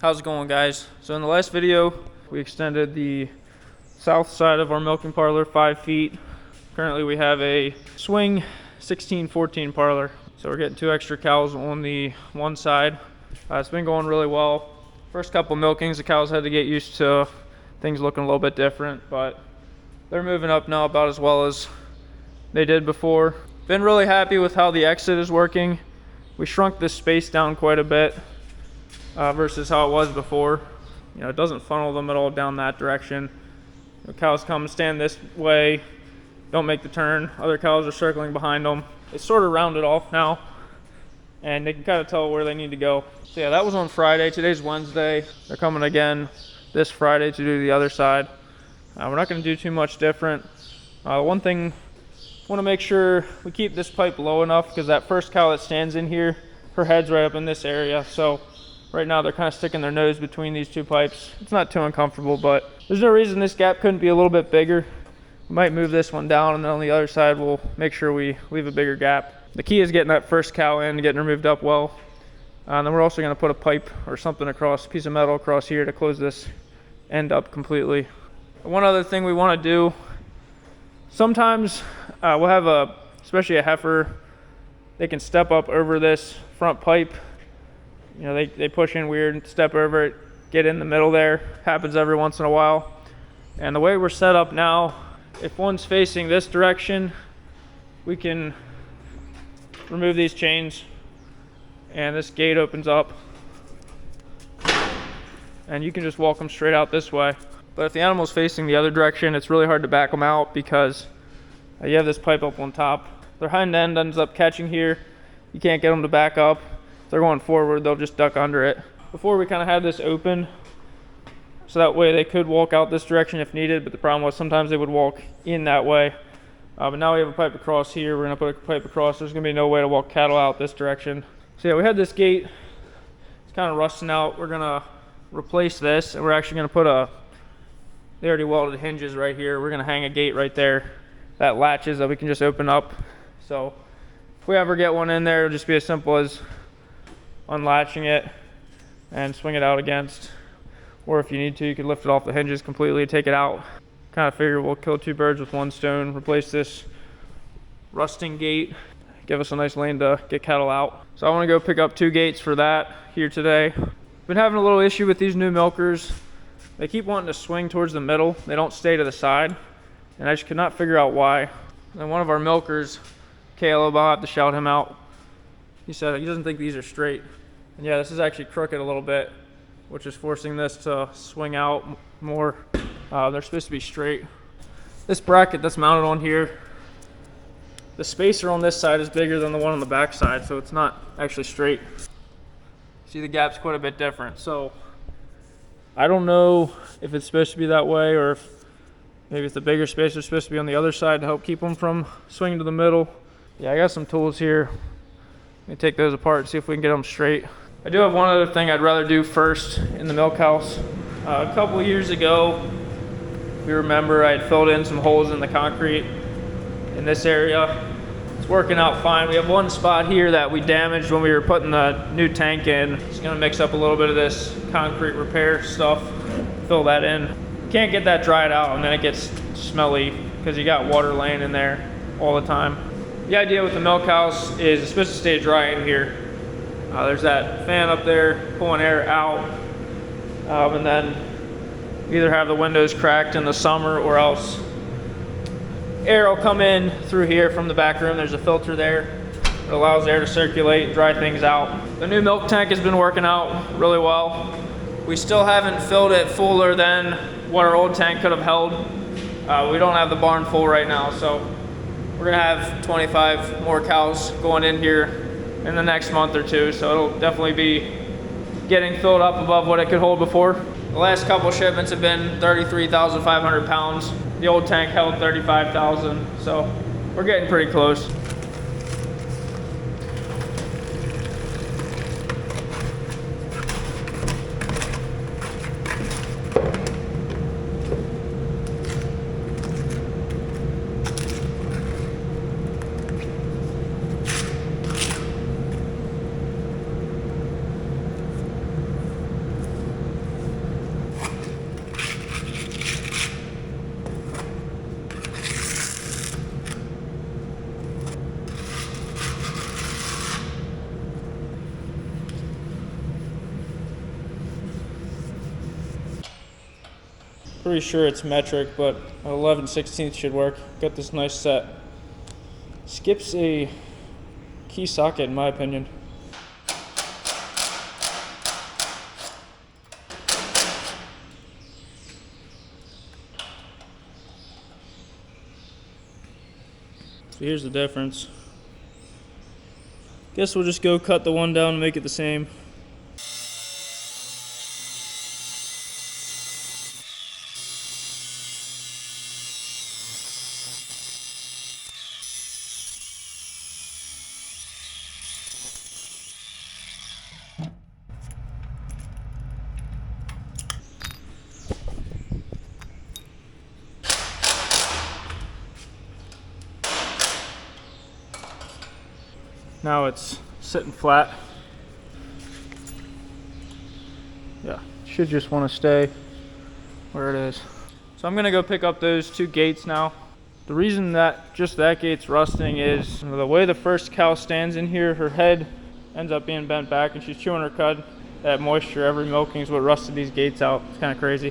How's it going, guys? So in the last video, we extended the south side of our milking parlor 5 feet. Currently we have a swing 16-14 parlor. So we're getting 2 extra cows on the one side. It's been going really well. First couple milkings, the cows had to get used to things looking a little bit different, but they're moving up now about as well as they did before. Been really happy with how the exit is working. We shrunk this space down quite a bit versus how it was before. You know, it doesn't funnel them at all down that direction. The cows come and stand this way, don't make the turn. Other cows are circling behind them. It's sort of rounded off now, and they can kind of tell where they need to go. So yeah, that was on Friday. Today's Wednesday. They're coming again this Friday to do the other side. We're not going to do too much different. One thing, I want to make sure we keep this pipe low enough because that first cow that stands in here, her head's right up in this area. So right now they're kind of sticking their nose between these 2 pipes. It's not too uncomfortable, but there's no reason this gap couldn't be a little bit bigger. We might move this one down, and then on the other side we'll make sure we leave a bigger gap. The key is getting that first cow in, getting her moved up well. And then we're also going to put a pipe or something across, a piece of metal across here to close this end up completely. One other thing we want to do, sometimes we'll have especially a heifer, they can step up over this front pipe. You know, they push in weird, step over it, get in the middle there. Happens every once in a while. And the way we're set up now, if one's facing this direction, we can remove these chains and this gate opens up and you can just walk them straight out this way. But if the animal's facing the other direction, it's really hard to back them out because you have this pipe up on top. Their hind end ends up catching here. You can't get them to back up. If they're going forward, they'll just duck under it. Before we kind of had this open, so that way they could walk out this direction if needed, but the problem was sometimes they would walk in that way. But now we have a pipe across here. We're gonna put a pipe across. There's gonna be no way to walk cattle out this direction. So yeah, we had this gate. It's kind of rusting out. We're gonna replace this, and we're actually gonna put they already welded hinges right here. We're gonna hang a gate right there that latches that we can just open up. So if we ever get one in there, it'll just be as simple as unlatching it and swing it out against. Or if you need to, you could lift it off the hinges completely, take it out. Kind of figure we'll kill 2 birds with 1 stone, replace this rusting gate, give us a nice lane to get cattle out. So I want to go pick up 2 gates for that here today. Been having a little issue with these new milkers. They keep wanting to swing towards the middle. They don't stay to the side. And I just could not figure out why. And one of our milkers, Caleb, I'll have to shout him out. He said he doesn't think these are straight. And yeah, this is actually crooked a little bit, which is forcing this to swing out more. They're supposed to be straight. This bracket that's mounted on here, the spacer on this side is bigger than the one on the back side, so it's not actually straight. See, the gap's quite a bit different. So I don't know if it's supposed to be that way, or if maybe the bigger spacer is supposed to be on the other side to help keep them from swinging to the middle. Yeah, I got some tools here. Let me take those apart and see if we can get them straight. I do have one other thing I'd rather do first in the milk house. A couple years ago, if you remember, I had filled in some holes in the concrete in this area. It's working out fine. We have one spot here that we damaged when we were putting the new tank in. It's gonna mix up a little bit of this concrete repair stuff, fill that in. Can't get that dried out, and then it gets smelly because you got water laying in there all the time. The idea with the milk house is it's supposed to stay dry in here. There's that fan up there pulling air out, and then you either have the windows cracked in the summer or else air will come in through here from the back room. There's a filter there. It allows air to circulate and dry things out. The new milk tank has been working out really well. We still haven't filled it fuller than what our old tank could have held. We don't have the barn full right now, so we're gonna have 25 more cows going in here in the next month or 2, so it'll definitely be getting filled up above what it could hold before. The last couple shipments have been 33,500 pounds. The old tank held 35,000, so we're getting pretty close. Pretty sure it's metric, but 11/16 should work. Got this nice set. Skips a key socket in my opinion. So here's the difference. Guess we'll just go cut the one down and make it the same. Now it's sitting flat. Yeah, should just want to stay where it is. So I'm gonna go pick up those 2 gates now. The reason that just that gate's rusting is the way the first cow stands in here, her head ends up being bent back and she's chewing her cud. That moisture every milking is what rusted these gates out. It's kind of crazy.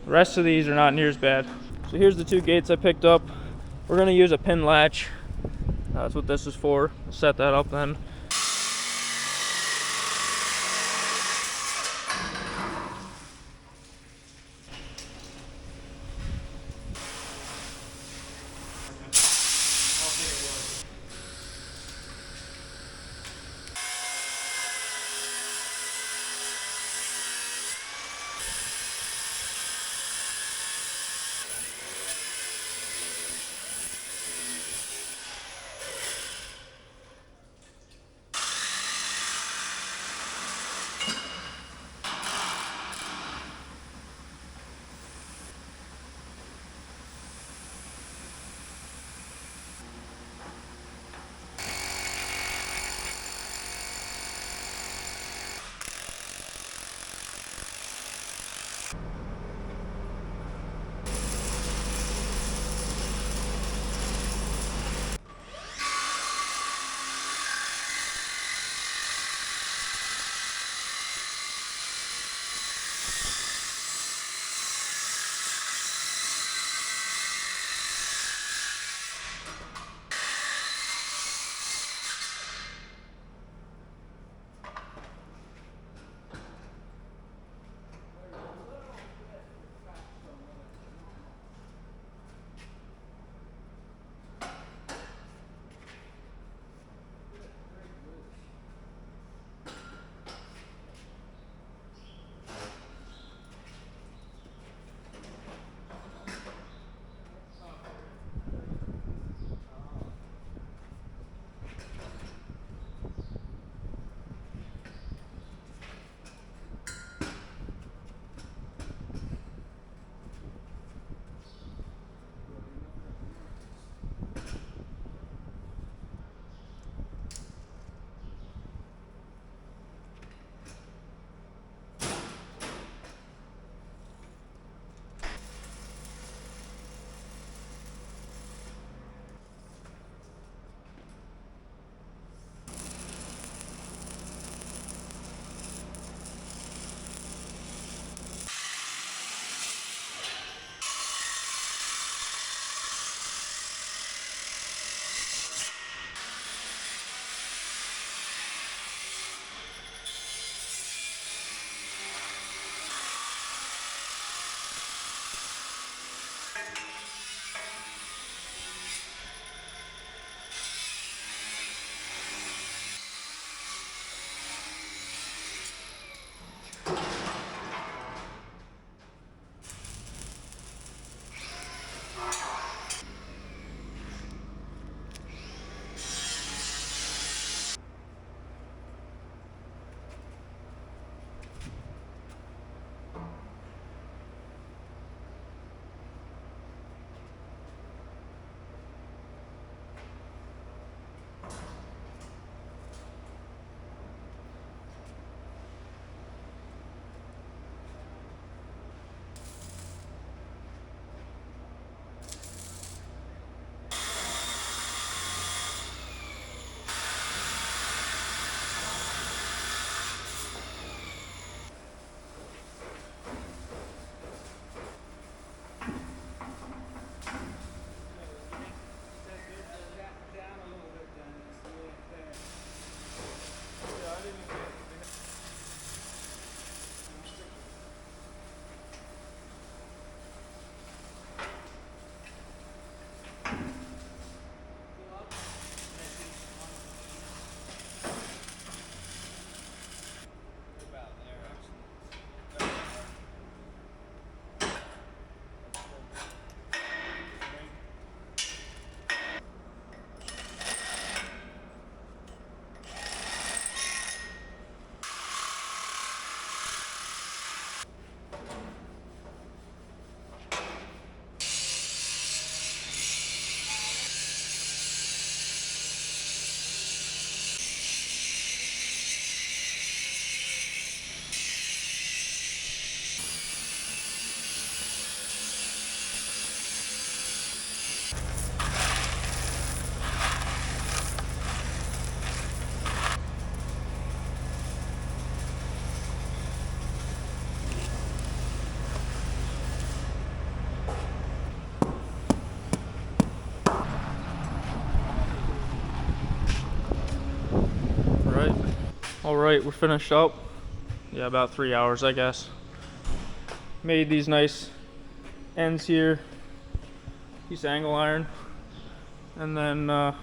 The rest of these are not near as bad. So here's the 2 gates I picked up. We're gonna use a pin latch. That's what this is for. We'll set that up then. All right, we're finished up. Yeah, about 3 hours, I guess. Made these nice ends here. Piece of angle iron. And then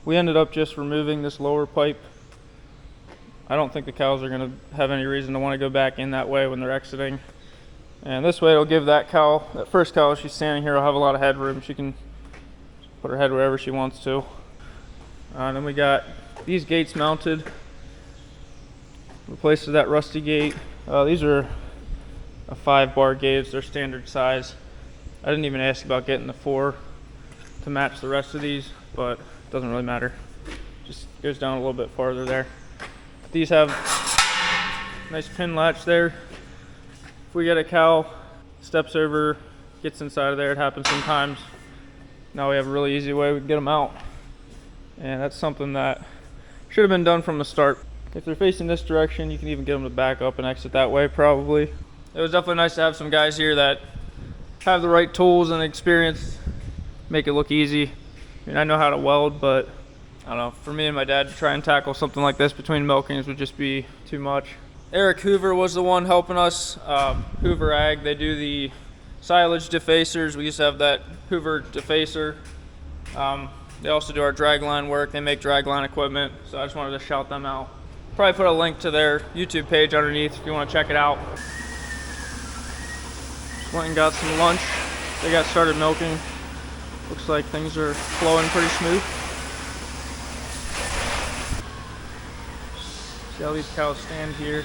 we ended up just removing this lower pipe. I don't think the cows are gonna have any reason to want to go back in that way when they're exiting. And this way it'll give that cow, that first cow, she's standing here, will have a lot of headroom. She can put her head wherever she wants to. And then we got these gates mounted. Replaced that rusty gate. These are a 5-bar gauge, they're standard size. I didn't even ask about getting the 4 to match the rest of these, but it doesn't really matter. Just goes down a little bit farther there. These have nice pin latch there. If we get a cow, steps over, gets inside of there, it happens sometimes. Now we have a really easy way we can get them out. And that's something that should have been done from the start. If they're facing this direction, you can even get them to back up and exit that way probably. It was definitely nice to have some guys here that have the right tools and experience, make it look easy. I mean, I know how to weld, but I don't know, for me and my dad to try and tackle something like this between milkings would just be too much. Eric Hoover was the one helping us. Hoover Ag, they do the silage defacers. We used to have that Hoover defacer. They also do our dragline work. They make dragline equipment, so I just wanted to shout them out. Probably put a link to their YouTube page underneath if you want to check it out. Just went and got some lunch. They got started milking. Looks like things are flowing pretty smooth. See how these cows stand here.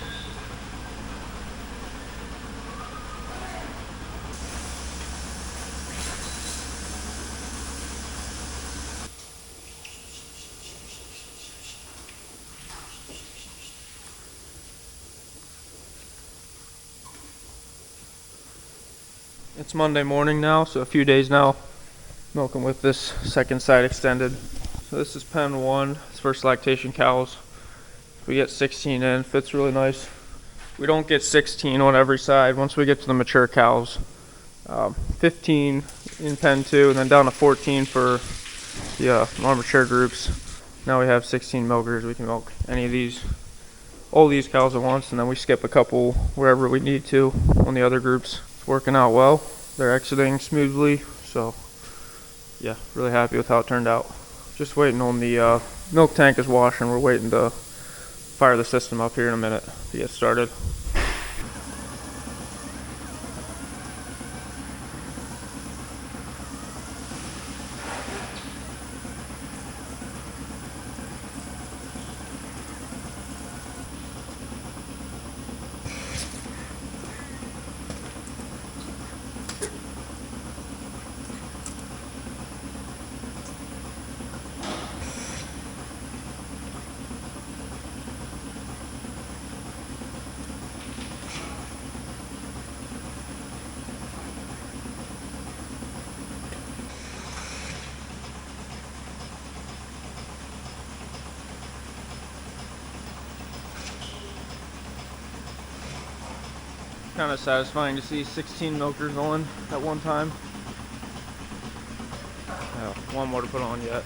It's Monday morning now, so a few days now, milking with this second side extended. So this is pen 1, it's first lactation cows. We get 16 in, fits really nice. We don't get 16 on every side once we get to the mature cows. 15 in pen 2, and then down to 14 for the more mature groups. Now we have 16 milkers. We can milk any of these, all these cows at once, and then we skip a couple wherever we need to on the other groups. It's working out well. They're exiting smoothly, so yeah, really happy with how it turned out. Just waiting on the milk tank is washing. We're waiting to fire the system up here in a minute to get started. Kind of satisfying to see 16 milkers on at one time. One more to put on yet.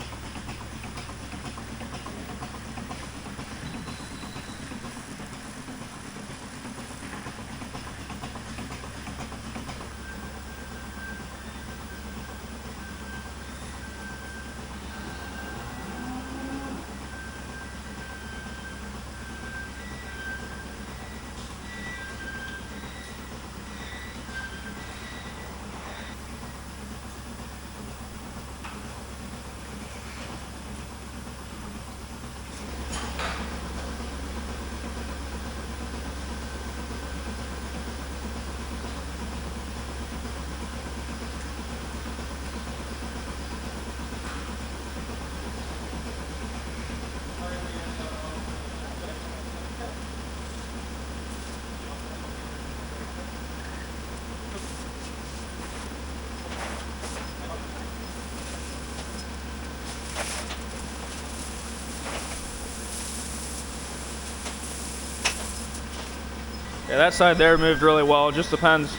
Yeah, that side there moved really well. It just depends.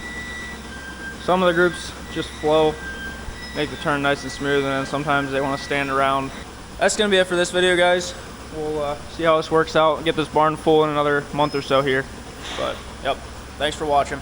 Some of the groups just flow, make the turn nice and smooth, and then sometimes they want to stand around. That's gonna be it for this video, guys. we'll see how this works out and get this barn full in another month or so here. But, yep, thanks for watching.